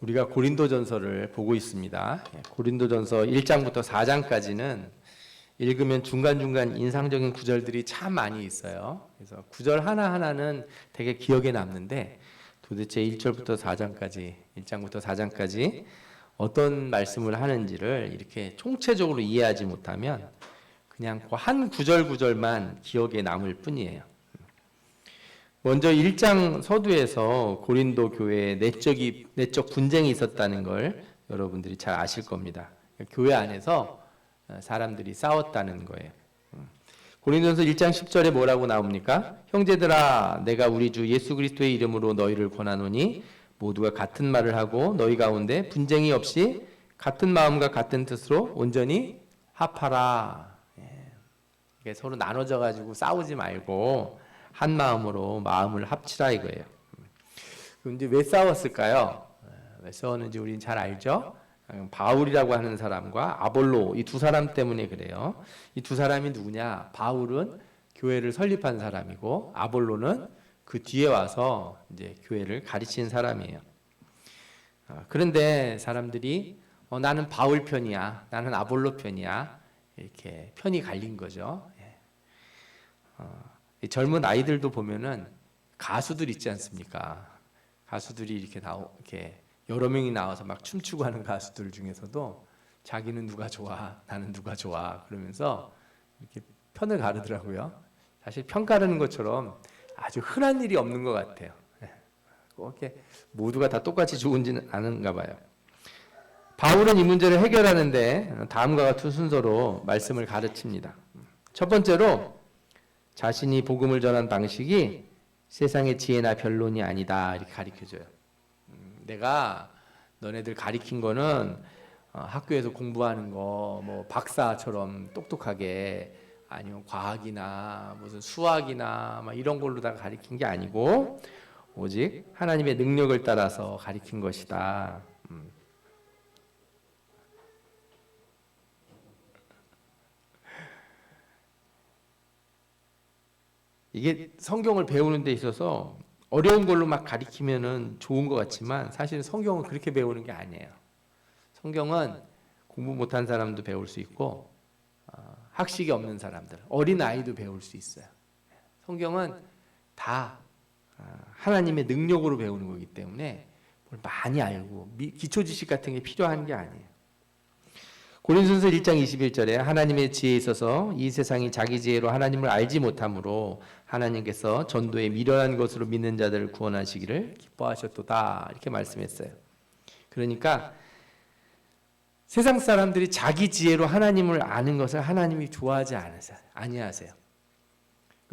우리가 고린도전서를 보고 있습니다. 고린도전서 1장부터 4장까지는 읽으면 중간중간 인상적인 구절들이 참 많이 있어요. 그래서 구절 하나하나는 되게 기억에 남는데 도대체 1절부터 4장까지, 1장부터 4장까지 어떤 말씀을 하는지를 이렇게 총체적으로 이해하지 못하면 그냥 그 한 구절 구절만 기억에 남을 뿐이에요. 먼저 1장 서두에서 고린도 교회에 내적 분쟁이 있었다는 걸 여러분들이 잘 아실 겁니다. 교회 안에서 사람들이 싸웠다는 거예요. 고린도전서 1장 10절에 뭐라고 나옵니까? 형제들아, 내가 우리 주 예수 그리스도의 이름으로 너희를 권하노니 모두가 같은 말을 하고 너희 가운데 분쟁이 없이 같은 마음과 같은 뜻으로 온전히 합하라. 서로 나눠져 가지고 싸우지 말고 한 마음으로 마음을 합치라 이거예요. 그럼 이제 왜 싸웠을까요? 왜 싸웠는지 우리는 잘 알죠? 바울이라고 하는 사람과 아볼로 이 두 사람 때문에 그래요. 이 두 사람이 누구냐? 바울은 교회를 설립한 사람이고 아볼로는 그 뒤에 와서 이제 교회를 가르친 사람이에요. 그런데 사람들이 나는 바울 편이야, 나는 아볼로 편이야 이렇게 편이 갈린 거죠. 젊은 아이들도 보면은 가수들 있지 않습니까? 가수들이 이렇게 여러 명이 나와서 막 춤추고 하는 가수들 중에서도 자기는 누가 좋아, 나는 누가 좋아 그러면서 이렇게 편을 가르더라고요. 사실 편 가르는 것처럼 아주 흔한 일이 없는 것 같아요. 꼭 이렇게 모두가 다 똑같이 좋은지는 않은가 봐요. 바울은 이 문제를 해결하는데 다음과 같은 순서로 말씀을 가르칩니다. 첫 번째로 자신이 복음을 전한 방식이 세상의 지혜나 변론이 아니다 이렇게 가르쳐줘요. 내가 너네들 가르친 거는 학교에서 공부하는 거 뭐 박사처럼 똑똑하게 아니면 과학이나 무슨 수학이나 막 이런 걸로다가 가르친 게 아니고 오직 하나님의 능력을 따라서 가르친 것이다. 이게 성경을 배우는 데 있어서 어려운 걸로 막 가리키면은 좋은 것 같지만 사실은 성경은 그렇게 배우는 게 아니에요. 성경은 공부 못한 사람도 배울 수 있고 학식이 없는 사람들, 어린 아이도 배울 수 있어요. 성경은 다 하나님의 능력으로 배우는 거기 때문에 뭘 많이 알고 기초 지식 같은 게 필요한 게 아니에요. 고린도전서 1장 21절에 하나님의 지혜에 있어서 이 세상이 자기 지혜로 하나님을 알지 못하므로 하나님께서 전도에 미련한 것으로 믿는 자들을 구원하시기를 기뻐하셨도다 이렇게 말씀했어요. 그러니까 세상 사람들이 자기 지혜로 하나님을 아는 것을 하나님이 좋아하지 아니하세요.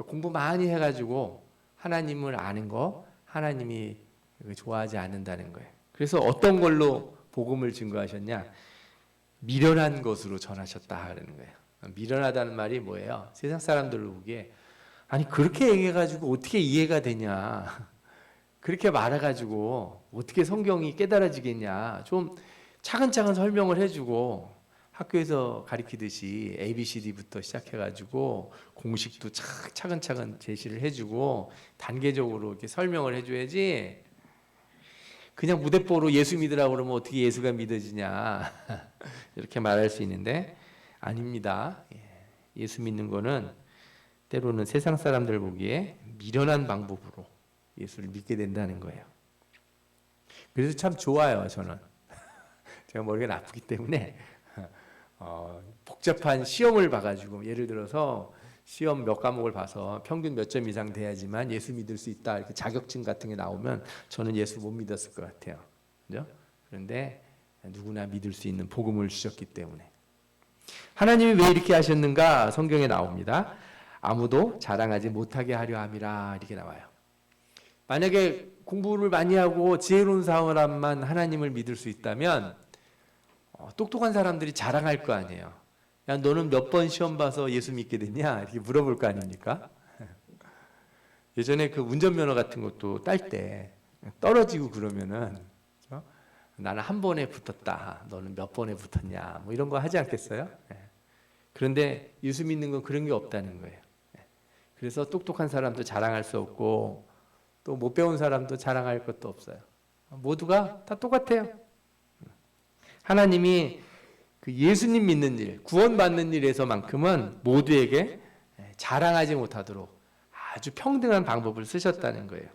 공부 많이 해가지고 하나님을 아는 거 하나님이 좋아하지 않는다는 거예요. 그래서 어떤 걸로 복음을 증거하셨냐? 미련한 것으로 전하셨다 그러는 거예요. 미련하다는 말이 뭐예요? 세상 사람들을 보기에 아니 그렇게 얘기해가지고 어떻게 이해가 되냐? 그렇게 말해가지고 어떻게 성경이 깨달아지겠냐? 좀 차근차근 설명을 해주고 학교에서 가르치듯이 ABCD부터 시작해가지고 공식도 차근차근 제시를 해주고 단계적으로 이렇게 설명을 해줘야지. 그냥 무대뽀로 예수 믿으라고 그러면 어떻게 예수가 믿어지냐 이렇게 말할 수 있는데 아닙니다. 예수 믿는 거는 때로는 세상 사람들 보기에 미련한 방법으로 예수를 믿게 된다는 거예요. 그래서 참 좋아요. 저는 제가 머리가 나쁘기 때문에 복잡한 시험을 봐가지고 예를 들어서 시험 몇 과목을 봐서 평균 몇 점 이상 돼야지만 예수 믿을 수 있다 이렇게 자격증 같은 게 나오면 저는 예수 못 믿었을 것 같아요. 그죠? 그런데 누구나 믿을 수 있는 복음을 주셨기 때문에 하나님이 왜 이렇게 하셨는가 성경에 나옵니다. 아무도 자랑하지 못하게 하려 함이라 이렇게 나와요. 만약에 공부를 많이 하고 지혜로운 사람만 하나님을 믿을 수 있다면 똑똑한 사람들이 자랑할 거 아니에요. 야, 너는 몇 번 시험 봐서 예수 믿게 됐냐? 이렇게 물어볼 거 아닙니까? 예전에 그 운전면허 같은 것도 딸 때 떨어지고 그러면은 나는 한 번에 붙었다. 너는 몇 번에 붙었냐? 뭐 이런 거 하지 않겠어요? 그런데 예수 믿는 건 그런 게 없다는 거예요. 그래서 똑똑한 사람도 자랑할 수 없고 또 못 배운 사람도 자랑할 것도 없어요. 모두가 다 똑같아요. 하나님이 그 예수님 믿는 일, 구원받는 일에서만큼은 모두에게 자랑하지 못하도록 아주 평등한 방법을 쓰셨다는 거예요.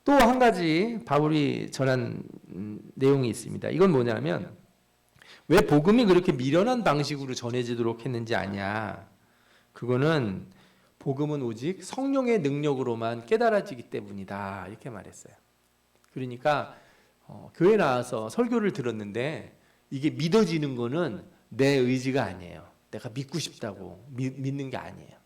또 한 가지 바울이 전한 내용이 있습니다. 이건 뭐냐면 왜 복음이 그렇게 미련한 방식으로 전해지도록 했는지 아냐. 그거는 복음은 오직 성령의 능력으로만 깨달아지기 때문이다. 이렇게 말했어요. 그러니까 교회 나와서 설교를 들었는데 이게 믿어지는 거는 내 의지가 아니에요. 내가 믿고 싶다고 믿는 게 아니에요.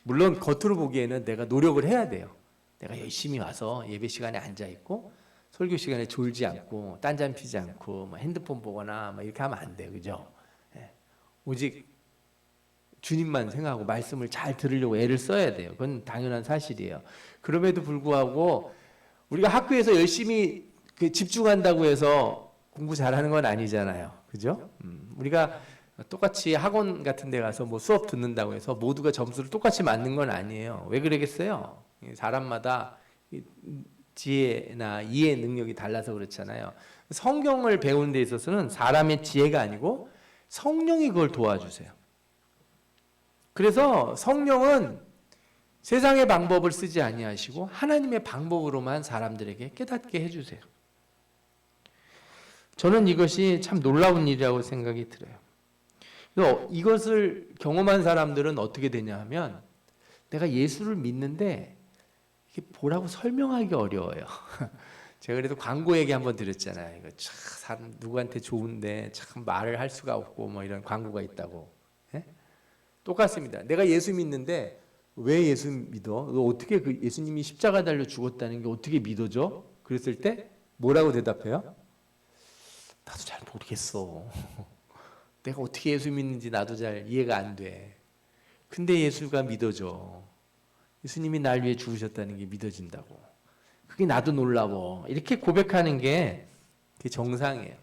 물론 겉으로 보기에는 내가 노력을 해야 돼요. 내가 열심히 와서 예배 시간에 앉아 있고 설교 시간에 졸지 않고 딴잠 피지 않고 뭐 핸드폰 보거나 뭐 이렇게 하면 안 돼요. 그죠? 오직 주님만 생각하고 말씀을 잘 들으려고 애를 써야 돼요. 그건 당연한 사실이에요. 그럼에도 불구하고 우리가 학교에서 열심히 집중한다고 해서 공부 잘하는 건 아니잖아요. 그죠? 우리가 똑같이 학원 같은 데 가서 뭐 수업 듣는다고 해서 모두가 점수를 똑같이 맞는 건 아니에요. 왜 그러겠어요? 사람마다 지혜나 이해 능력이 달라서 그렇잖아요. 성경을 배우는 데 있어서는 사람의 지혜가 아니고 성령이 그걸 도와주세요. 그래서 성령은 세상의 방법을 쓰지 아니하시고 하나님의 방법으로만 사람들에게 깨닫게 해주세요. 저는 이것이 참 놀라운 일이라고 생각이 들어요. 그래서 이것을 경험한 사람들은 어떻게 되냐 하면 내가 예수를 믿는데 이게 뭐라고 설명하기 어려워요. 제가 그래도 광고 얘기 한번 드렸잖아요. 이거 참 누구한테 좋은데 참 말을 할 수가 없고 뭐 이런 광고가 있다고. 예? 똑같습니다. 내가 예수 믿는데 왜 예수 믿어? 너 어떻게 그 예수님이 십자가 달려 죽었다는 게 어떻게 믿어져? 그랬을 때 뭐라고 대답해요? 나도 잘 모르겠어. 내가 어떻게 예수 믿는지 나도 잘 이해가 안 돼. 근데 예수가 믿어져. 예수님이 날 위해 죽으셨다는 게 믿어진다고. 그게 나도 놀라워. 이렇게 고백하는 게 정상이에요.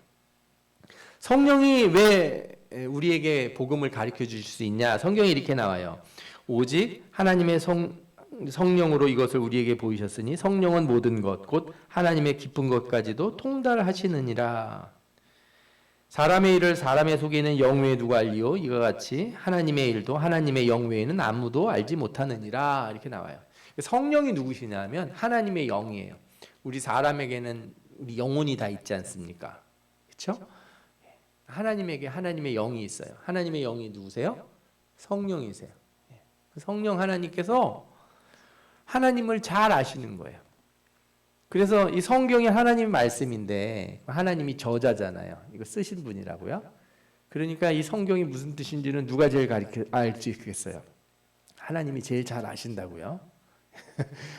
성령이 왜 우리에게 복음을 가르쳐 주실 수 있냐? 성경에 이렇게 나와요. 오직 하나님의 성령으로 이것을 우리에게 보이셨으니 성령은 모든 것 곧 하나님의 깊은 것까지도 통달하시느니라. 사람의 일을 사람의 속에는 영 외에 누가 알리요? 이와 같이 하나님의 일도 하나님의 영 외에는 아무도 알지 못하느니라. 이렇게 나와요. 성령이 누구시냐면 하나님의 영이에요. 우리 사람에게는 우리 영혼이 다 있지 않습니까? 그렇죠? 하나님에게 하나님의 영이 있어요. 하나님의 영이 누구세요? 성령이세요. 성령 하나님께서 하나님을 잘 아시는 거예요. 그래서 이 성경이 하나님 말씀인데 하나님이 저자잖아요. 이거 쓰신 분이라고요. 그러니까 이 성경이 무슨 뜻인지는 누가 제일 알수 있겠어요? 하나님이 제일 잘 아신다고요.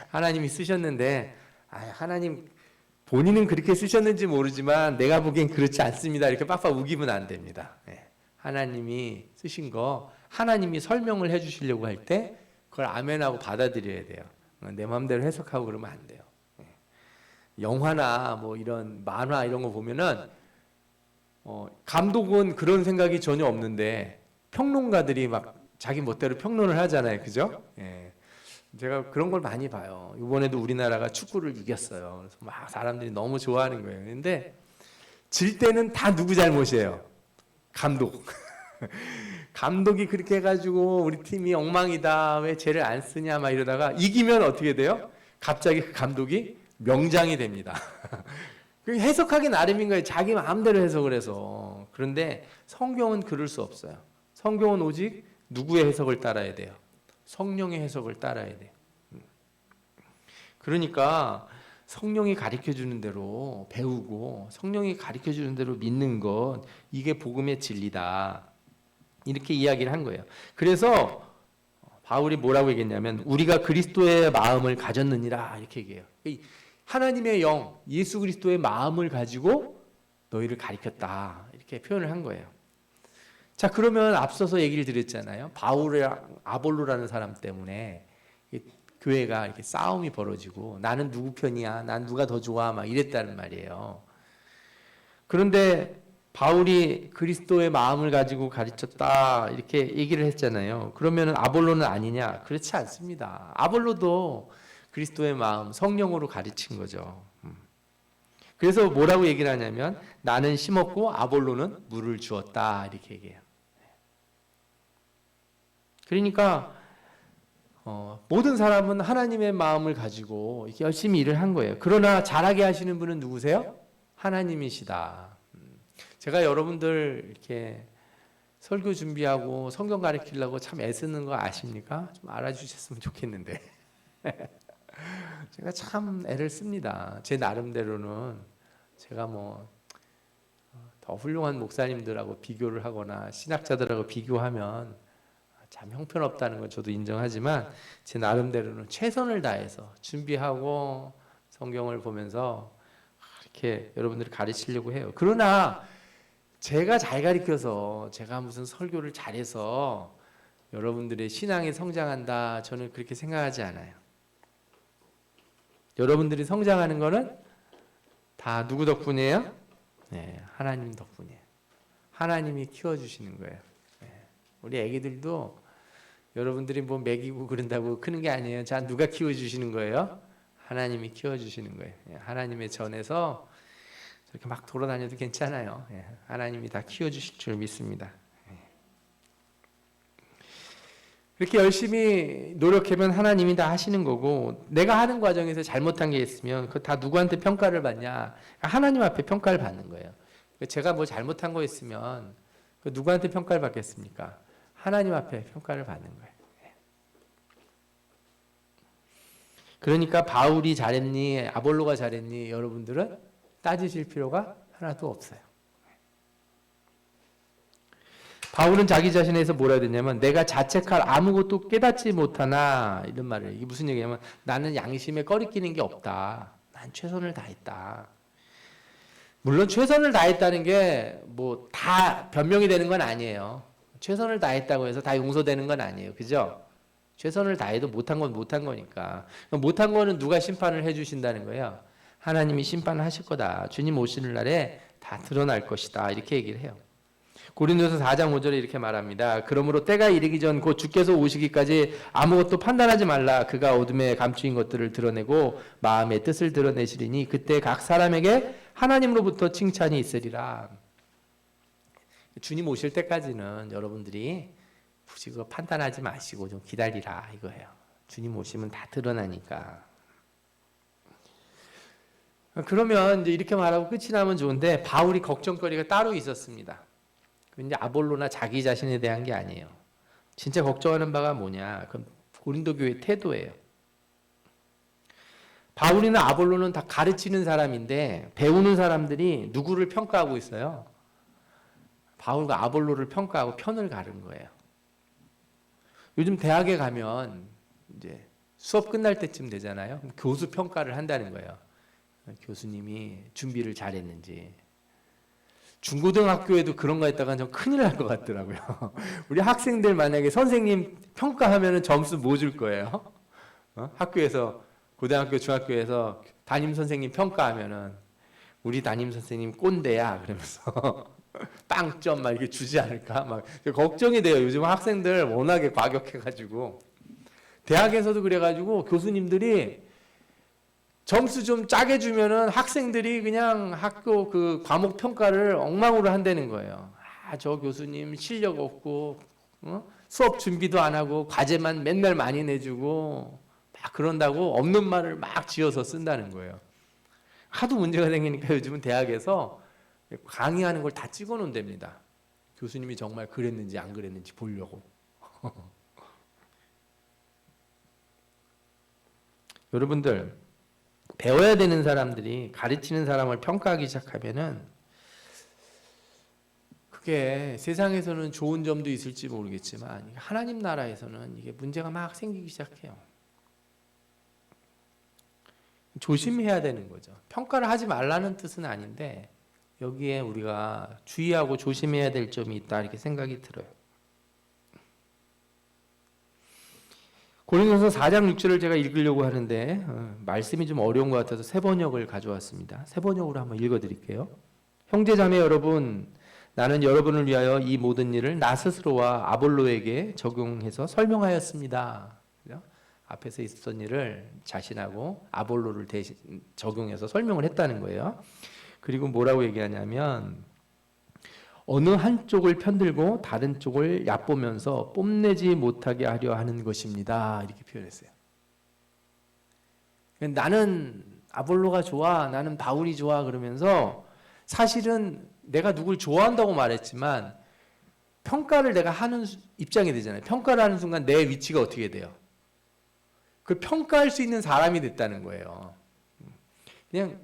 하나님이 쓰셨는데 하나님 본인은 그렇게 쓰셨는지 모르지만 내가 보기엔 그렇지 않습니다. 이렇게 빡빡 우기면 안 됩니다. 하나님이 쓰신 거 하나님이 설명을 해주시려고 할 때 그걸 아멘하고 받아들여야 돼요. 내 마음대로 해석하고 그러면 안 돼요. 영화나 뭐 이런 만화 이런 거 보면은 감독은 그런 생각이 전혀 없는데 평론가들이 막 자기 멋대로 평론을 하잖아요. 그죠? 제가 그런 걸 많이 봐요. 이번에도 우리나라가 축구를 이겼어요. 그래서 막 사람들이 너무 좋아하는 거예요. 근데 질 때는 다 누구 잘못이에요? 감독. 감독이 그렇게 해가지고 우리 팀이 엉망이다. 왜 쟤를 안 쓰냐 막 이러다가 이기면 어떻게 돼요? 갑자기 그 감독이 명장이 됩니다. 해석하기 나름인 거예요. 자기 마음대로 해석을 해서. 그런데 성경은 그럴 수 없어요. 성경은 오직 누구의 해석을 따라야 돼요? 성령의 해석을 따라야 돼요. 그러니까 성령이 가르쳐주는 대로 배우고 성령이 가르쳐주는 대로 믿는 것, 이게 복음의 진리다. 이렇게 이야기를 한 거예요. 그래서 바울이 뭐라고 얘기했냐면 우리가 그리스도의 마음을 가졌느니라 이렇게 얘기해요. 하나님의 영, 예수 그리스도의 마음을 가지고 너희를 가르쳤다 이렇게 표현을 한 거예요. 자, 그러면 앞서서 얘기를 드렸잖아요. 바울이랑 아볼로라는 사람 때문에 교회가 이렇게 싸움이 벌어지고 나는 누구 편이야, 난 누가 더 좋아 막 이랬다는 말이에요. 그런데 바울이 그리스도의 마음을 가지고 가르쳤다 이렇게 얘기를 했잖아요. 그러면 아볼로는 아니냐? 그렇지 않습니다. 아볼로도 그리스도의 마음, 성령으로 가르친 거죠. 그래서 뭐라고 얘기를 하냐면 나는 심었고 아볼로는 물을 주었다 이렇게 얘기해요. 그러니까 모든 사람은 하나님의 마음을 가지고 이렇게 열심히 일을 한 거예요. 그러나 잘하게 하시는 분은 누구세요? 하나님이시다. 제가 여러분들 이렇게 설교 준비하고 성경 가르치려고 참 애쓰는 거 아십니까? 좀 알아주셨으면 좋겠는데 제가 참 애를 씁니다. 제 나름대로는 제가 뭐 더 훌륭한 목사님들하고 비교를 하거나 신학자들하고 비교하면 참 형편없다는 건 저도 인정하지만 제 나름대로는 최선을 다해서 준비하고 성경을 보면서 이렇게 여러분들을 가르치려고 해요. 그러나 제가 잘 가르쳐서 제가 무슨 설교를 잘해서 여러분들의 신앙이 성장한다 저는 그렇게 생각하지 않아요. 여러분들이 성장하는 거는 다 누구 덕분이에요? 네, 하나님 덕분이에요. 하나님이 키워주시는 거예요. 네, 우리 애기들도 여러분들이 뭐 먹이고 그런다고 크는 게 아니에요. 자, 누가 키워주시는 거예요? 하나님이 키워주시는 거예요. 네, 하나님의 전에서 저렇게 막 돌아다녀도 괜찮아요. 네, 하나님이 다 키워주실 줄 믿습니다. 그렇게 열심히 노력하면 하나님이 다 하시는 거고 내가 하는 과정에서 잘못한 게 있으면 그거 다 누구한테 평가를 받냐? 하나님 앞에 평가를 받는 거예요. 제가 뭐 잘못한 거 있으면 누구한테 평가를 받겠습니까? 하나님 앞에 평가를 받는 거예요. 그러니까 바울이 잘했니? 아볼로가 잘했니? 여러분들은 따지실 필요가 하나도 없어요. 바울은 자기 자신에서 뭐라 했냐면 내가 자책할 아무것도 깨닫지 못하나 이런 말을 이게 무슨 얘기냐면 나는 양심에 꺼리끼는 게 없다. 난 최선을 다했다. 물론 최선을 다했다는 게 뭐 다 변명이 되는 건 아니에요. 최선을 다했다고 해서 다 용서되는 건 아니에요. 그죠? 최선을 다해도 못한 건 못한 거니까. 못한 거는 누가 심판을 해주신다는 거예요. 하나님이 심판을 하실 거다. 주님 오시는 날에 다 드러날 것이다. 이렇게 얘기를 해요. 고린도서 4장 5절에 이렇게 말합니다. 그러므로 때가 이르기 전 곧 주께서 오시기까지 아무것도 판단하지 말라. 그가 어둠에 감추인 것들을 드러내고 마음의 뜻을 드러내시리니 그때 각 사람에게 하나님으로부터 칭찬이 있으리라. 주님 오실 때까지는 여러분들이 굳이 그거 판단하지 마시고 좀 기다리라 이거예요. 주님 오시면 다 드러나니까. 그러면 이제 이렇게 말하고 끝이 나면 좋은데 바울이 걱정거리가 따로 있었습니다. 이제 아볼로나 자기 자신에 대한 게 아니에요. 진짜 걱정하는 바가 뭐냐? 그건 고린도 교회 태도예요. 바울이나 아볼로는 다 가르치는 사람인데 배우는 사람들이 누구를 평가하고 있어요? 바울과 아볼로를 평가하고 편을 가른 거예요. 요즘 대학에 가면 이제 수업 끝날 때쯤 되잖아요. 교수 평가를 한다는 거예요. 교수님이 준비를 잘했는지. 중고등학교에도 그런 거 했다가 좀 큰일 날 것 같더라고요. 우리 학생들 만약에 선생님 평가하면 점수 뭐 줄 거예요? 학교에서 고등학교, 중학교에서 담임 선생님 평가하면은 우리 담임 선생님 꼰대야 그러면서 빵점 막 이렇게 주지 않을까 막 걱정이 돼요. 요즘 학생들 워낙에 과격해가지고 대학에서도 그래가지고 교수님들이 점수 좀 짜게 주면은 학생들이 그냥 학교 그 과목 평가를 엉망으로 한다는 거예요. 아, 저 교수님 실력 없고 수업 준비도 안 하고 과제만 맨날 많이 내주고 막 그런다고 없는 말을 막 지어서 쓴다는 거예요. 하도 문제가 생기니까 요즘은 대학에서 강의하는 걸 다 찍어 놓는답니다. 교수님이 정말 그랬는지 안 그랬는지 보려고. 여러분들 배워야 되는 사람들이 가르치는 사람을 평가하기 시작하면은 그게 세상에서는 좋은 점도 있을지 모르겠지만 하나님 나라에서는 이게 문제가 막 생기기 시작해요. 조심해야 되는 거죠. 평가를 하지 말라는 뜻은 아닌데 여기에 우리가 주의하고 조심해야 될 점이 있다 이렇게 생각이 들어요. 고린도서 4장 6절을 제가 읽으려고 하는데 말씀이 좀 어려운 것 같아서 새 번역을 가져왔습니다. 새 번역으로 한번 읽어드릴게요. 형제자매 여러분, 나는 여러분을 위하여 이 모든 일을 나 스스로와 아볼로에게 적용해서 설명하였습니다. 앞에서 있었던 일을 자신하고 아볼로를 대신 적용해서 설명을 했다는 거예요. 그리고 뭐라고 얘기하냐면 어느 한쪽을 편들고 다른 쪽을 얕보면서 뽐내지 못하게 하려 하는 것입니다. 이렇게 표현했어요. 나는 아볼로가 좋아, 나는 바울이 좋아 그러면서 사실은 내가 누굴 좋아한다고 말했지만 평가를 내가 하는 입장이 되잖아요. 평가를 하는 순간 내 위치가 어떻게 돼요? 그 평가할 수 있는 사람이 됐다는 거예요. 그냥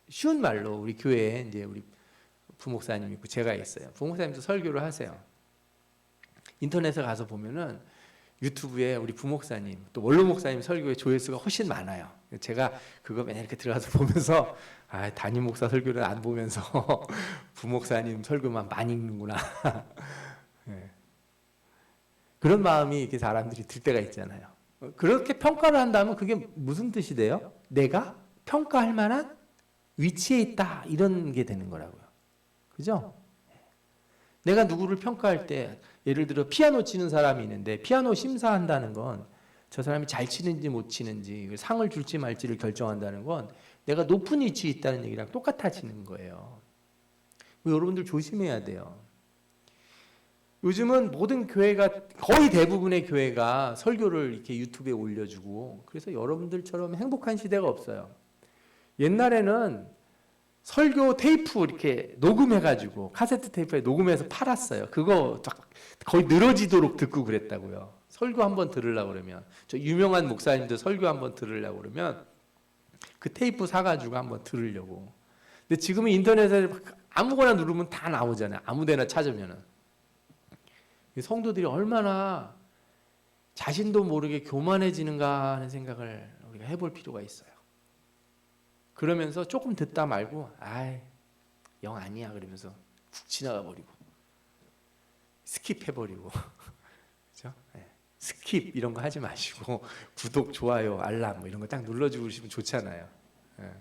쉬운 말로 우리 교회에 이제 우리 부목사님 있고 제가 있어요. 부목사님도 설교를 하세요. 인터넷에 가서 보면은 유튜브에 우리 부목사님 또 원로 목사님 설교의 조회수가 훨씬 많아요. 제가 그거 맨날 이렇게 들어가서 보면서 담임 목사 설교를 안 보면서 부목사님 설교만 많이 읽는구나. 네. 그런 마음이 이렇게 사람들이 들 때가 있잖아요. 그렇게 평가를 한다면 그게 무슨 뜻이 돼요? 내가 평가할 만한 위치에 있다 이런 게 되는 거라고요. 그죠? 내가 누구를 평가할 때 예를 들어 피아노 치는 사람이 있는데 피아노 심사한다는 건 저 사람이 잘 치는지 못 치는지 상을 줄지 말지를 결정한다는 건 내가 높은 위치에 있다는 얘기랑 똑같아지는 거예요. 여러분들 조심해야 돼요. 요즘은 모든 교회가 거의 대부분의 교회가 설교를 이렇게 유튜브에 올려주고 그래서 여러분들처럼 행복한 시대가 없어요. 옛날에는 설교 테이프 이렇게 녹음해가지고 카세트 테이프에 녹음해서 팔았어요. 그거 거의 늘어지도록 듣고 그랬다고요. 설교 한번 들으려고 그러면 저 유명한 목사님들 설교 한번 들으려고 그러면 그 테이프 사가지고 한번 들으려고. 근데 지금은 인터넷에 아무거나 누르면 다 나오잖아요. 아무데나 찾으면은. 성도들이 얼마나 자신도 모르게 교만해지는가 하는 생각을 우리가 해볼 필요가 있어요. 그러면서 조금 듣다 말고 영 아니야 그러면서 훅 지나가 버리고 스킵해버리고 그렇죠? 네. 스킵 이런 거 하지 마시고 구독, 좋아요, 알람 뭐 이런 거 딱 눌러주시면 좋잖아요. 네.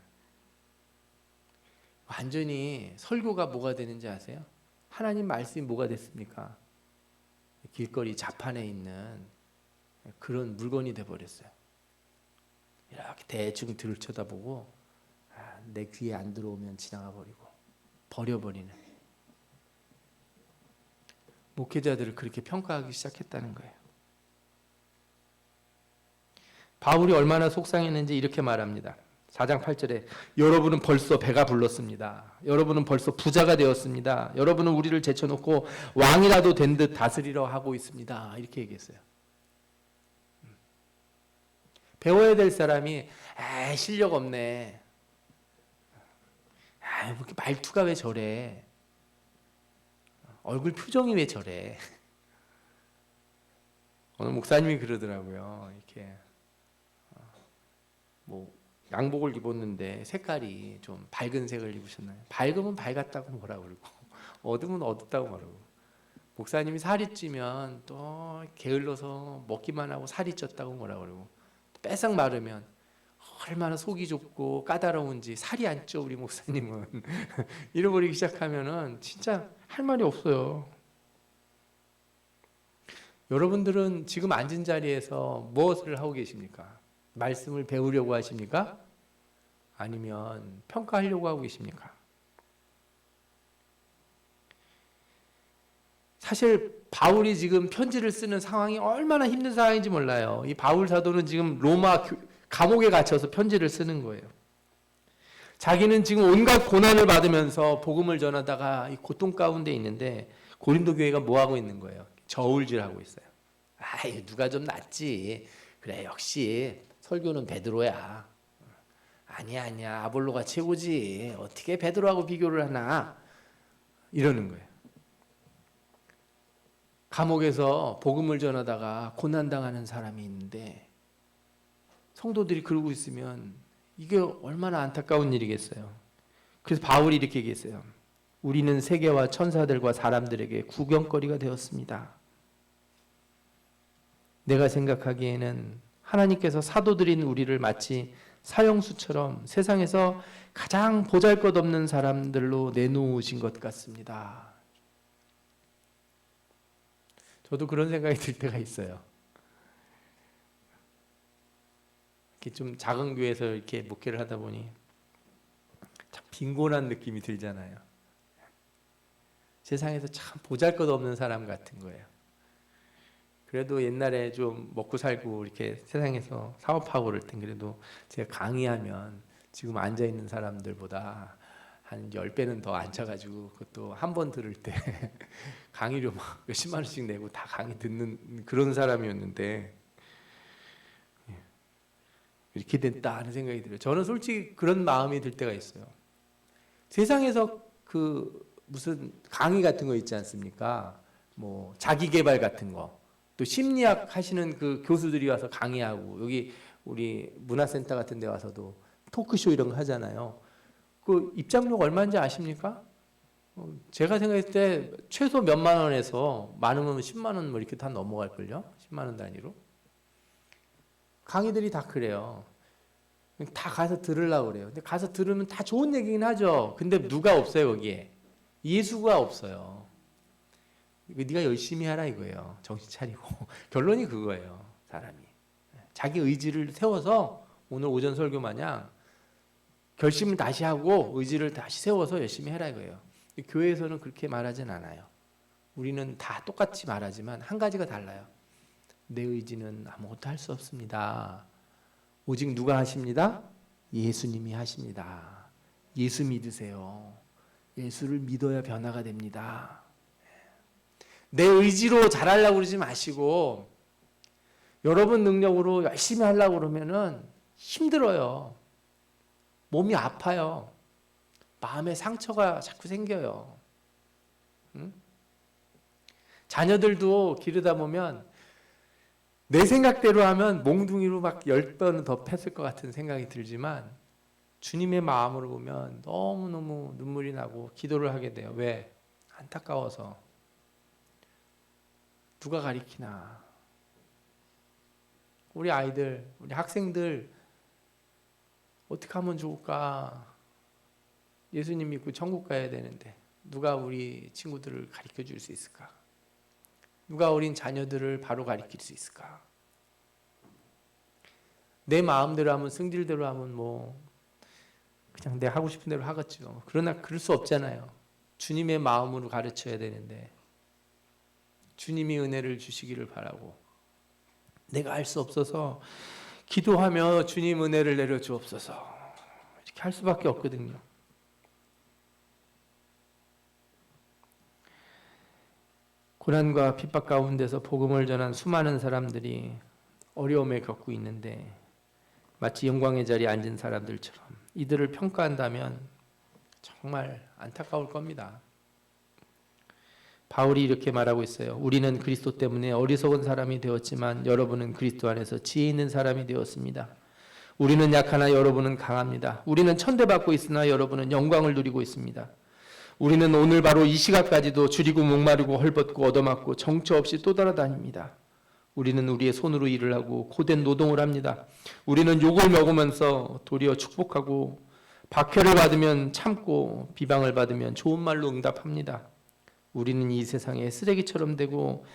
완전히 설교가 뭐가 되는지 아세요? 하나님 말씀이 뭐가 됐습니까? 길거리 자판에 있는 그런 물건이 돼버렸어요. 이렇게 대충 들을 쳐다보고 내 귀에 안 들어오면 지나가 버리고 버려버리는 목회자들을 그렇게 평가하기 시작했다는 거예요. 바울이 얼마나 속상했는지 이렇게 말합니다. 4장 8절에 여러분은 벌써 배가 불렀습니다. 여러분은 벌써 부자가 되었습니다. 여러분은 우리를 제쳐놓고 왕이라도 된 듯 다스리려 하고 있습니다. 이렇게 얘기했어요. 배워야 될 사람이 실력 없네. 말투가 왜 저래? 얼굴 표정이 왜 저래? 어느 목사님이 그러더라고요. 이렇게 뭐 양복을 입었는데 색깔이 좀 밝은 색을 입으셨나요? 밝으면 밝았다고 뭐라 그러고 어두면 어둡다고 말하고 목사님이 살이 찌면 또 게을러서 먹기만 하고 살이 쪘다고 뭐라 그러고 빼싹 마르면 얼마나 속이 좁고 까다로운지 살이 안 쪄 우리 목사님은 잃어버리기 시작하면은 진짜 할 말이 없어요. 여러분들은 지금 앉은 자리에서 무엇을 하고 계십니까? 말씀을 배우려고 하십니까? 아니면 평가하려고 하고 계십니까? 사실 바울이 지금 편지를 쓰는 상황이 얼마나 힘든 상황인지 몰라요. 이 바울 사도는 지금 로마 감옥에 갇혀서 편지를 쓰는 거예요. 자기는 지금 온갖 고난을 받으면서 복음을 전하다가 이 고통 가운데 있는데 고린도 교회가 뭐 하고 있는 거예요? 저울질하고 있어요. 누가 좀 낫지. 그래 역시 설교는 베드로야. 아니야 아볼로가 최고지. 어떻게 베드로하고 비교를 하나. 이러는 거예요. 감옥에서 복음을 전하다가 고난당하는 사람이 있는데 성도들이 그러고 있으면 이게 얼마나 안타까운 일이겠어요. 그래서 바울이 이렇게 얘기했어요. 우리는 세계와 천사들과 사람들에게 구경거리가 되었습니다. 내가 생각하기에는 하나님께서 사도들인 우리를 마치 사형수처럼 세상에서 가장 보잘것없는 사람들로 내놓으신 것 같습니다. 저도 그런 생각이 들 때가 있어요. 이렇게 좀 작은 교회에서 이렇게 목회를 하다 보니 참 빈곤한 느낌이 들잖아요. 세상에서 참 보잘것없는 사람 같은 거예요. 그래도 옛날에 좀 먹고 살고 이렇게 세상에서 사업하고 그럴 땐 그래도 제가 강의하면 지금 앉아있는 사람들보다 한 10배는 더 앉아가지고 그것도 한 번 들을 때 강의료 막 몇십만 원씩 내고 다 강의 듣는 그런 사람이었는데 이렇게 됐다 하는 생각이 들어요. 저는 솔직히 그런 마음이 들 때가 있어요. 세상에서 그 무슨 강의 같은 거 있지 않습니까? 뭐 자기 개발 같은 거, 또 심리학 하시는 그 교수들이 와서 강의하고, 여기 우리 문화센터 같은 데 와서도 토크쇼 이런 거 하잖아요. 그 입장료가 얼마인지 아십니까? 제가 생각했을 때 최소 몇만 원에서 많으면 10만 원 뭐 이렇게 다 넘어갈걸요? 10만 원 단위로. 강의들이 다 그래요. 다 가서 들으려고 그래요. 근데 가서 들으면 다 좋은 얘기긴 하죠. 근데 누가 없어요, 거기에. 예수가 없어요. 네가 열심히 하라 이거예요. 정신 차리고. 결론이 그거예요. 사람이. 자기 의지를 세워서 오늘 오전 설교 마냥 결심을 다시 하고 의지를 다시 세워서 열심히 해라 이거예요. 교회에서는 그렇게 말하진 않아요. 우리는 다 똑같이 말하지만 한 가지가 달라요. 내 의지는 아무것도 할 수 없습니다. 오직 누가 하십니다? 예수님이 하십니다. 예수 믿으세요. 예수를 믿어야 변화가 됩니다. 내 의지로 잘하려고 그러지 마시고 여러분 능력으로 열심히 하려고 그러면은 힘들어요. 몸이 아파요. 마음에 상처가 자꾸 생겨요. 응? 자녀들도 기르다 보면 내 생각대로 하면 몽둥이로 막 10번은 더 팼을 것 같은 생각이 들지만 주님의 마음으로 보면 너무너무 눈물이 나고 기도를 하게 돼요. 왜? 안타까워서. 누가 가리키나. 우리 아이들, 우리 학생들 어떻게 하면 좋을까? 예수님 믿고 천국 가야 되는데 누가 우리 친구들을 가르쳐 줄 수 있을까? 누가 어린 자녀들을 바로 가르칠 수 있을까? 내 마음대로 하면, 승질대로 하면 뭐 그냥 내 하고 싶은 대로 하겠죠. 그러나 그럴 수 없잖아요. 주님의 마음으로 가르쳐야 되는데 주님이 은혜를 주시기를 바라고, 내가 알 수 없어서 기도하며 주님 은혜를 내려 주옵소서 이렇게 할 수밖에 없거든요. 고난과 핍박 가운데서 복음을 전한 수많은 사람들이 어려움을 겪고 있는데 마치 영광의 자리에 앉은 사람들처럼 이들을 평가한다면 정말 안타까울 겁니다. 바울이 이렇게 말하고 있어요. 우리는 그리스도 때문에 어리석은 사람이 되었지만 여러분은 그리스도 안에서 지혜 있는 사람이 되었습니다. 우리는 약하나 여러분은 강합니다. 우리는 천대받고 있으나 여러분은 영광을 누리고 있습니다. 우리는 오늘 바로 이 시각까지도 줄이고 목마르고 헐벗고 얻어맞고 정처 없이 또 돌아다닙니다. 우리는 우리의 손으로 일을 하고 고된 노동을 합니다. 우리는 욕을 먹으면서 도리어 축복하고 박해를 받으면 참고 비방을 받으면 좋은 말로 응답합니다. 우리는 이 세상에 쓰레기처럼 되고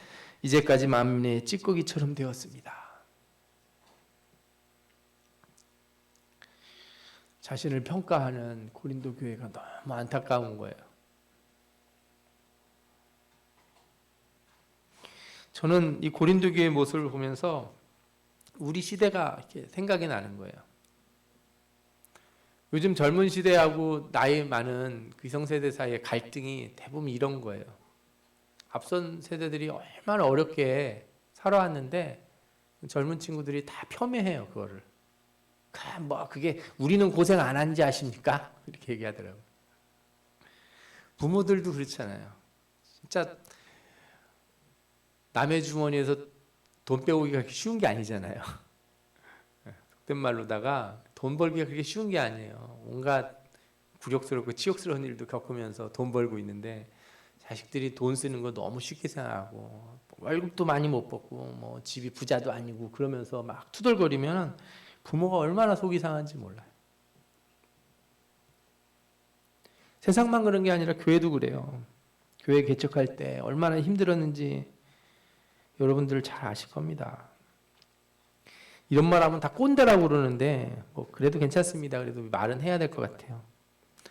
이제까지 만민의 찌꺼기처럼 되었습니다. 자신을 평가하는 고린도 교회가 너무 안타까운 거예요. 저는 이 고린도 교회의 모습을 보면서 우리 시대가 이렇게 생각이 나는 거예요. 요즘 젊은 시대하고 나이 많은 기성세대 사이의 갈등이 대부분 이런 거예요. 앞선 세대들이 얼마나 어렵게 살아왔는데 젊은 친구들이 다 폄훼해요, 그거를. 뭐 그게 우리는 고생 안 한지 아십니까? 이렇게 얘기하더라고요. 부모들도 그렇잖아요. 진짜 남의 주머니에서 돈 빼오기가 그렇게 쉬운 게 아니잖아요. 속된 말로다가 돈 벌기가 그렇게 쉬운 게 아니에요. 온갖 굴욕스럽고 치욕스러운 일도 겪으면서 돈 벌고 있는데 자식들이 돈 쓰는 거 너무 쉽게 생각하고 월급도 많이 못 받고 뭐 집이 부자도 아니고 그러면서 막 투덜거리면 부모가 얼마나 속이 상한지 몰라요. 세상만 그런 게 아니라 교회도 그래요. 교회 개척할 때 얼마나 힘들었는지 여러분들 잘 아실 겁니다. 이런 말 하면 다 꼰대라고 그러는데 뭐 그래도 괜찮습니다. 그래도 말은 해야 될 것 같아요.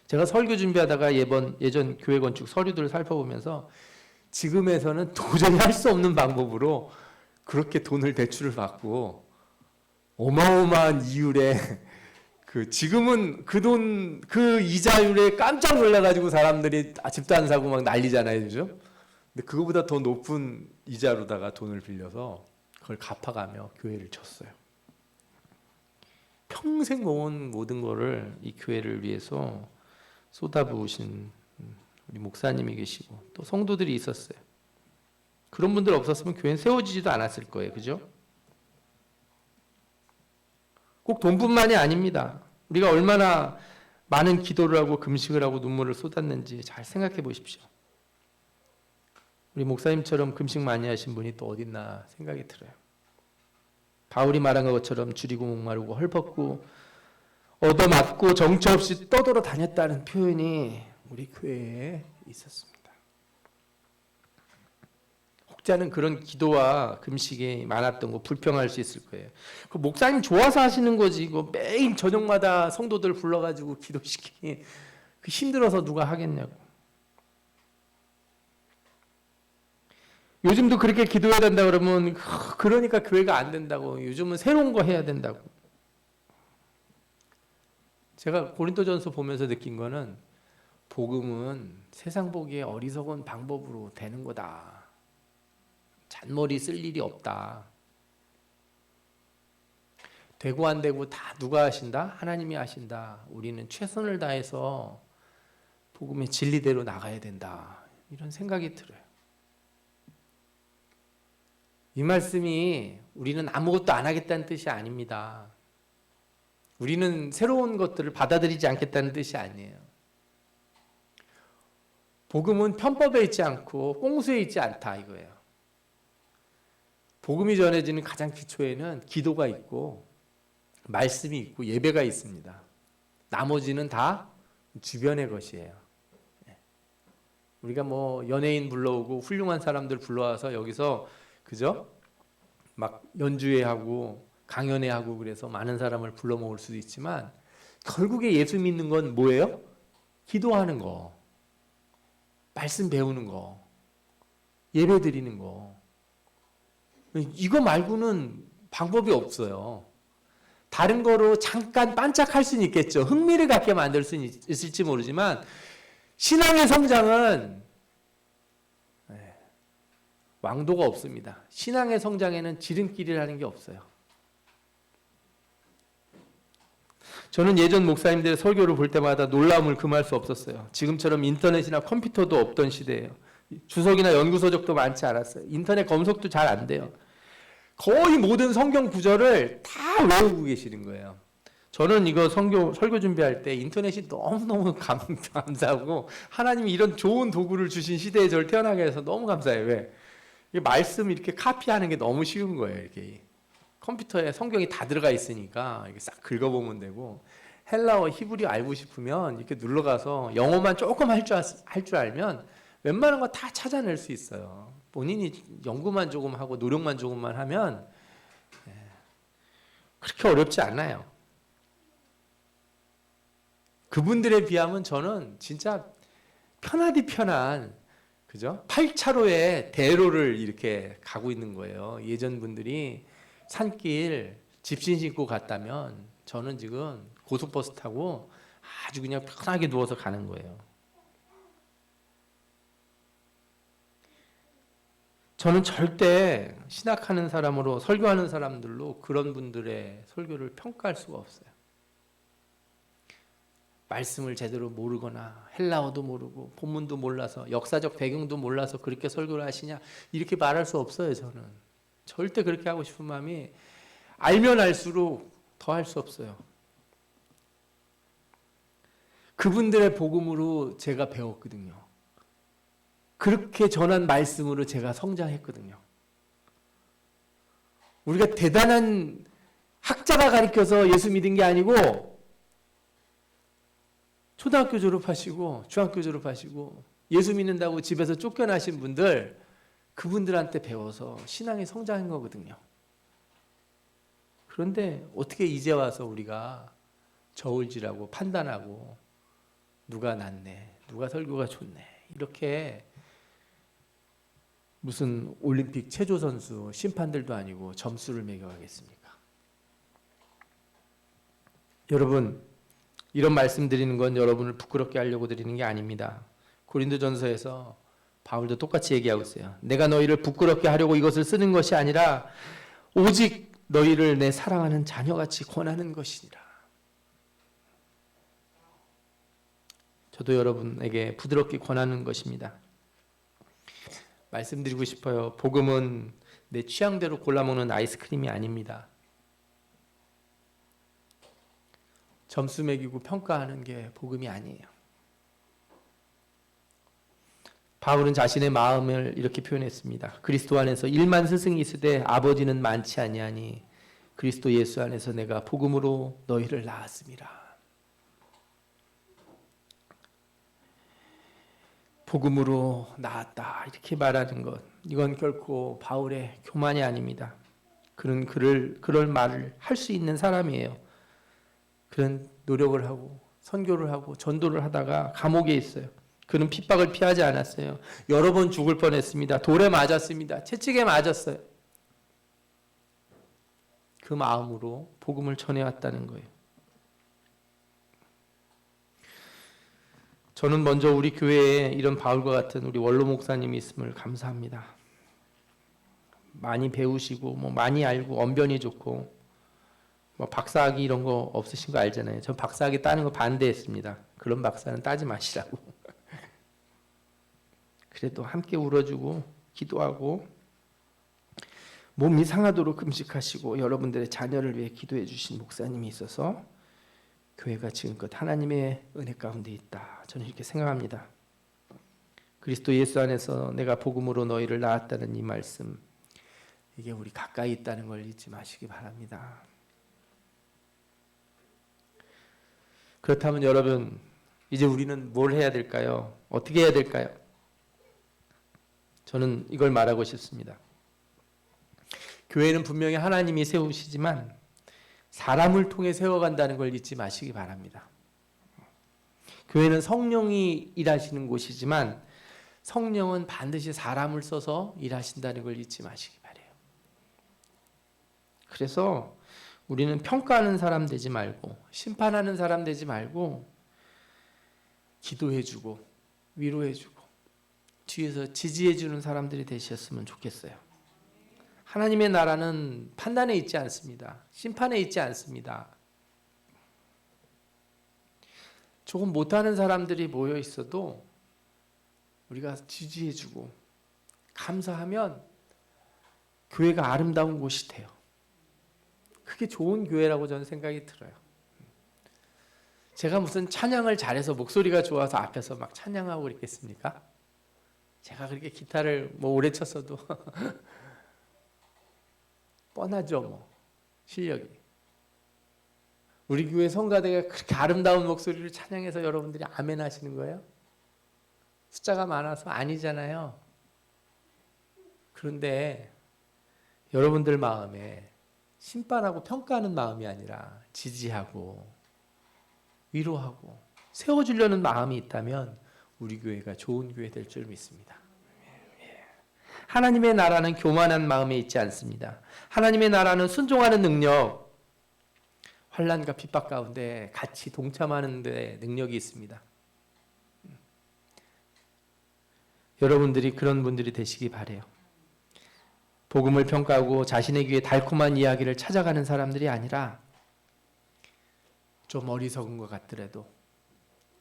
제가 설교 준비하다가 예전 교회 건축 서류들을 살펴보면서 지금에서는 도저히 할 수 없는 방법으로 그렇게 돈을 대출을 받고 어마어마한 이율에 지금은 그 이자율에 깜짝 놀라가지고 사람들이 집도 안 사고 막 난리잖아요, 그죠? 근데 그거보다 더 높은 이자로다가 돈을 빌려서 그걸 갚아가며 교회를 쳤어요. 평생 모은 모든 거를 이 교회를 위해서 쏟아부으신 우리 목사님이 계시고 또 성도들이 있었어요. 그런 분들 없었으면 교회는 세워지지도 않았을 거예요, 그죠? 꼭 돈뿐만이 아닙니다. 우리가 얼마나 많은 기도를 하고 금식을 하고 눈물을 쏟았는지 잘 생각해 보십시오. 우리 목사님처럼 금식 많이 하신 분이 또 어딨나 생각이 들어요. 바울이 말한 것처럼 줄이고 목마르고 헐벗고 얻어맞고 정처 없이 떠돌아 다녔다는 표현이 우리 교회에 있었습니다. 혹자는 그런 기도와 금식이 많았던 거 불평할 수 있을 거예요. 그 목사님 좋아서 하시는 거지. 이거 매일 저녁마다 성도들 불러가지고 기도시키기 힘들어서 누가 하겠냐고. 요즘도 그렇게 기도해야 된다 그러면 그러니까 교회가 안 된다고. 요즘은 새로운 거 해야 된다고. 제가 고린도전서 보면서 느낀 거는 복음은 세상 보기에 어리석은 방법으로 되는 거다. 잔머리 쓸 일이 없다. 되고 안 되고 다 누가 하신다? 하나님이 하신다. 우리는 최선을 다해서 복음의 진리대로 나가야 된다. 이런 생각이 들어요. 이 말씀이 우리는 아무것도 안 하겠다는 뜻이 아닙니다. 우리는 새로운 것들을 받아들이지 않겠다는 뜻이 아니에요. 복음은 편법에 있지 않고 꽁수에 있지 않다 이거예요. 복음이 전해지는 가장 기초에는 기도가 있고 말씀이 있고 예배가 있습니다. 나머지는 다 주변의 것이에요. 우리가 뭐 연예인 불러오고 훌륭한 사람들 불러와서 여기서 그죠? 막 연주회 하고 강연회 하고 그래서 많은 사람을 불러 모을 수도 있지만 결국에 예수 믿는 건 뭐예요? 기도하는 거, 말씀 배우는 거, 예배 드리는 거. 이거 말고는 방법이 없어요. 다른 거로 잠깐 반짝할 수는 있겠죠. 흥미를 갖게 만들 수는 있을지 모르지만 신앙의 성장은 왕도가 없습니다. 신앙의 성장에는 지름길이라는 게 없어요. 저는 예전 목사님들의 설교를 볼 때마다 놀라움을 금할 수 없었어요. 지금처럼 인터넷이나 컴퓨터도 없던 시대예요. 주석이나 연구서적도 많지 않았어요. 인터넷 검색도 잘 안 돼요. 거의 모든 성경 구절을 다 외우고 계시는 거예요. 저는 이거 설교 준비할 때 인터넷이 너무너무 감사하고 하나님이 이런 좋은 도구를 주신 시대에 저를 태어나게 해서 너무 감사해요. 왜? 말씀 이렇게 카피하는 게 너무 쉬운 거예요. 이렇게 컴퓨터에 성경이 다 들어가 있으니까 이렇게 싹 긁어보면 되고 헬라어, 히브리 알고 싶으면 이렇게 눌러가서 영어만 조금 할 줄 알면 웬만한 거 다 찾아낼 수 있어요. 본인이 연구만 조금 하고 노력만 조금만 하면 그렇게 어렵지 않아요. 그분들에 비하면 저는 진짜 편하디 편한 그죠? 8차로에 대로를 이렇게 가고 있는 거예요. 예전 분들이 산길 집신 신고 갔다면 저는 지금 고속버스 타고 아주 그냥 편하게 누워서 가는 거예요. 저는 절대 신학하는 사람으로 설교하는 사람들로 그런 분들의 설교를 평가할 수가 없어요. 말씀을 제대로 모르거나 헬라어도 모르고 본문도 몰라서 역사적 배경도 몰라서 그렇게 설교를 하시냐 이렇게 말할 수 없어요. 저는 절대 그렇게 하고 싶은 마음이 알면 알수록 더 할 수 없어요. 그분들의 복음으로 제가 배웠거든요. 그렇게 전한 말씀으로 제가 성장했거든요. 우리가 대단한 학자가 가르쳐서 예수 믿은 게 아니고 초등학교 졸업하시고 중학교 졸업하시고 예수 믿는다고 집에서 쫓겨나신 분들 그분들한테 배워서 신앙이 성장한 거거든요. 그런데 어떻게 이제 와서 우리가 저울질하고 판단하고 누가 낫네, 누가 설교가 좋네, 이렇게 무슨 올림픽 체조 선수 심판들도 아니고 점수를 매겨가겠습니까? 여러분, 이런 말씀 드리는 건 여러분을 부끄럽게 하려고 드리는 게 아닙니다. 고린도전서에서 바울도 똑같이 얘기하고 있어요. 내가 너희를 부끄럽게 하려고 이것을 쓰는 것이 아니라 오직 너희를 내 사랑하는 자녀같이 권하는 것이니라. 저도 여러분에게 부드럽게 권하는 것입니다. 말씀드리고 싶어요. 복음은 내 취향대로 골라먹는 아이스크림이 아닙니다. 점수 매기고 평가하는 게 복음이 아니에요. 바울은 자신의 마음을 이렇게 표현했습니다. 그리스도 안에서 1만 스승이 있으되 아버지는 많지 아니하니 그리스도 예수 안에서 내가 복음으로 너희를 낳았음이라. 복음으로 낳았다 이렇게 말하는 것, 이건 결코 바울의 교만이 아닙니다. 그는 그럴 말을 할 수 있는 사람이에요. 그런 노력을 하고 선교를 하고 전도를 하다가 감옥에 있어요. 그는 핍박을 피하지 않았어요. 여러 번 죽을 뻔했습니다. 돌에 맞았습니다. 채찍에 맞았어요. 그 마음으로 복음을 전해왔다는 거예요. 저는 먼저 우리 교회에 이런 바울과 같은 우리 원로 목사님이 있음을 감사합니다. 많이 배우시고 많이 알고 언변이 좋고 박사학위 이런 거 없으신 거 알잖아요. 전 박사학위 따는 거 반대했습니다. 그런 박사는 따지 마시라고. 그래도 함께 울어주고 기도하고 몸이 상하도록 금식하시고 여러분들의 자녀를 위해 기도해 주신 목사님이 있어서 교회가 지금껏 하나님의 은혜 가운데 있다. 저는 이렇게 생각합니다. 그리스도 예수 안에서 내가 복음으로 너희를 낳았다는 이 말씀, 이게 우리 가까이 있다는 걸 잊지 마시기 바랍니다. 그렇다면 여러분, 이제 우리는 뭘 해야 될까요? 어떻게 해야 될까요? 저는 이걸 말하고 싶습니다. 교회는 분명히 하나님이 세우시지만 사람을 통해 세워간다는 걸 잊지 마시기 바랍니다. 교회는 성령이 일하시는 곳이지만 성령은 반드시 사람을 써서 일하신다는 걸 잊지 마시기 바라요. 그래서 우리는 평가하는 사람 되지 말고 심판하는 사람 되지 말고 기도해주고 위로해주고 뒤에서 지지해주는 사람들이 되셨으면 좋겠어요. 하나님의 나라는 판단에 있지 않습니다. 심판에 있지 않습니다. 조금 못하는 사람들이 모여 있어도 우리가 지지해주고 감사하면 교회가 아름다운 곳이 돼요. 그게 좋은 교회라고 저는 생각이 들어요. 제가 무슨 찬양을 잘해서 목소리가 좋아서 앞에서 막 찬양하고 그랬겠습니까? 제가 그렇게 기타를 오래 쳤어도 뻔하죠, 실력이. 우리 교회 성가대가 그렇게 아름다운 목소리를 찬양해서 여러분들이 아멘 하시는 거예요? 숫자가 많아서 아니잖아요. 그런데 여러분들 마음에 심판하고 평가하는 마음이 아니라 지지하고 위로하고 세워주려는 마음이 있다면 우리 교회가 좋은 교회 될 줄 믿습니다. 하나님의 나라는 교만한 마음에 있지 않습니다. 하나님의 나라는 순종하는 능력, 환난과 핍박 가운데 같이 동참하는 데 능력이 있습니다. 여러분들이 그런 분들이 되시기 바라요. 복음을 평가하고 자신의 귀에 달콤한 이야기를 찾아가는 사람들이 아니라 좀 어리석은 것 같더라도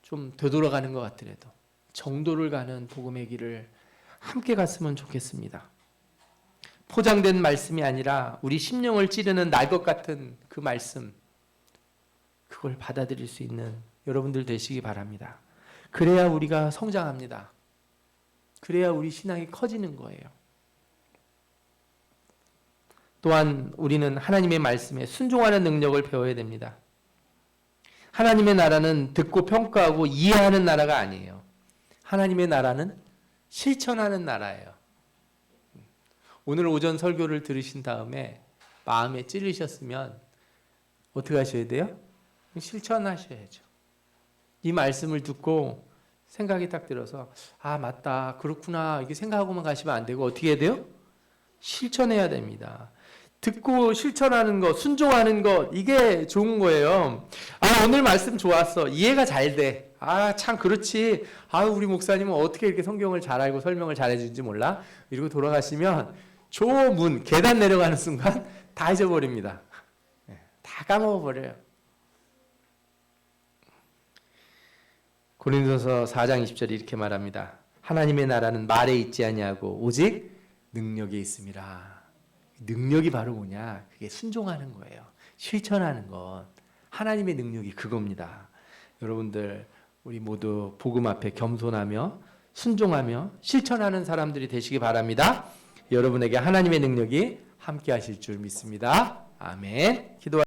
좀 되돌아가는 것 같더라도 정도를 가는 복음의 길을 함께 갔으면 좋겠습니다. 포장된 말씀이 아니라 우리 심령을 찌르는 날것 같은 그 말씀, 그걸 받아들일 수 있는 여러분들 되시기 바랍니다. 그래야 우리가 성장합니다. 그래야 우리 신앙이 커지는 거예요. 또한 우리는 하나님의 말씀에 순종하는 능력을 배워야 됩니다. 하나님의 나라는 듣고 평가하고 이해하는 나라가 아니에요. 하나님의 나라는 실천하는 나라예요. 오늘 오전 설교를 들으신 다음에 마음에 찔리셨으면 어떻게 하셔야 돼요? 실천하셔야죠. 이 말씀을 듣고 생각이 딱 들어서 아 맞다 그렇구나 이렇게 생각하고만 가시면 안 되고 어떻게 해야 돼요? 실천해야 됩니다. 듣고 실천하는 것, 순종하는 것 이게 좋은 거예요. 아 오늘 말씀 좋았어. 이해가 잘 돼. 아 참 그렇지. 아 우리 목사님은 어떻게 이렇게 성경을 잘 알고 설명을 잘 해주는지 몰라. 이러고 돌아가시면 저 문 계단 내려가는 순간 다 잊어버립니다. 다 까먹어버려요. 고린도서 4장 20절에 이렇게 말합니다. 하나님의 나라는 말에 있지 아니하고 오직 능력에 있습니다. 능력이 바로 뭐냐? 그게 순종하는 거예요. 실천하는 것. 하나님의 능력이 그겁니다. 여러분들 우리 모두 복음 앞에 겸손하며 순종하며 실천하는 사람들이 되시기 바랍니다. 여러분에게 하나님의 능력이 함께 하실 줄 믿습니다. 아멘. 기도하겠습니다.